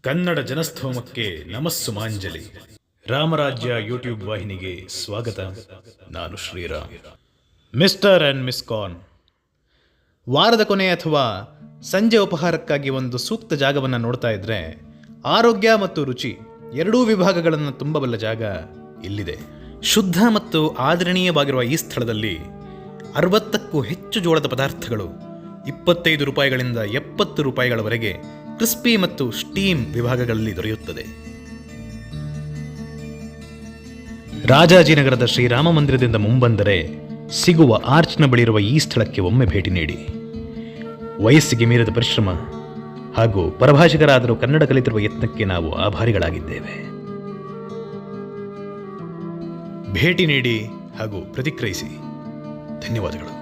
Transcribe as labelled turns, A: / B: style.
A: ಕನ್ನಡ ಜನಸ್ತೋಮಕ್ಕೆ ನಮಸ್ಸುಮಾಂಜಲಿ. ರಾಮರಾಜ್ಯ YouTube ವಾಹಿನಿಗೆ ಸ್ವಾಗತ. ನಾನು Sriram. Mister and miss corn, ವಾರದ ಕೊನೆ ಅಥವಾ ಸಂಜೆ ಉಪಹಾರಕ್ಕಾಗಿ ಒಂದು ಸೂಕ್ತ ಜಾಗವನ್ನು ನೋಡ್ತಾ ಇದ್ದರೆ ಆರೋಗ್ಯ ಮತ್ತು ರುಚಿ ಎರಡೂ ವಿಭಾಗಗಳನ್ನು ತುಂಬಬಲ್ಲ ಜಾಗ ಇಲ್ಲಿದೆ. ಶುದ್ಧ ಮತ್ತು ಆದರಣೀಯವಾಗಿರುವ ಈ ಸ್ಥಳದಲ್ಲಿ 60ಕ್ಕೂ ಹೆಚ್ಚು ಜೋಳದ ಪದಾರ್ಥಗಳು 25 ರೂಪಾಯಿಗಳಿಂದ 70 ರೂಪಾಯಿಗಳವರೆಗೆ ಕ್ರಿಸ್ಪಿ ಮತ್ತು ಸ್ಟೀಮ್ ವಿಭಾಗಗಳಲ್ಲಿ ದೊರೆಯುತ್ತದೆ. ರಾಜಾಜಿನಗರದ ಶ್ರೀರಾಮ ಮಂದಿರದಿಂದ ಮುಂಬಂದರೆ ಸಿಗುವ ಆರ್ಚ್ನ ಬಳಿ ಇರುವ ಈ ಸ್ಥಳಕ್ಕೆ ಒಮ್ಮೆ ಭೇಟಿ ನೀಡಿ. ವಯಸ್ಸಿಗೆ ಮೀರಿದ ಪರಿಶ್ರಮ ಹಾಗೂ ಪರಭಾಷಿಕರಾದರೂ ಕನ್ನಡ ಕಲಿತಿರುವ ಯತ್ನಕ್ಕೆ ನಾವು ಆಭಾರಿಗಳಾಗಿದ್ದೇವೆ. ಭೇಟಿ ನೀಡಿ ಹಾಗೂ ಪ್ರತಿಕ್ರಿಯಿಸಿ. ಧನ್ಯವಾದಗಳು.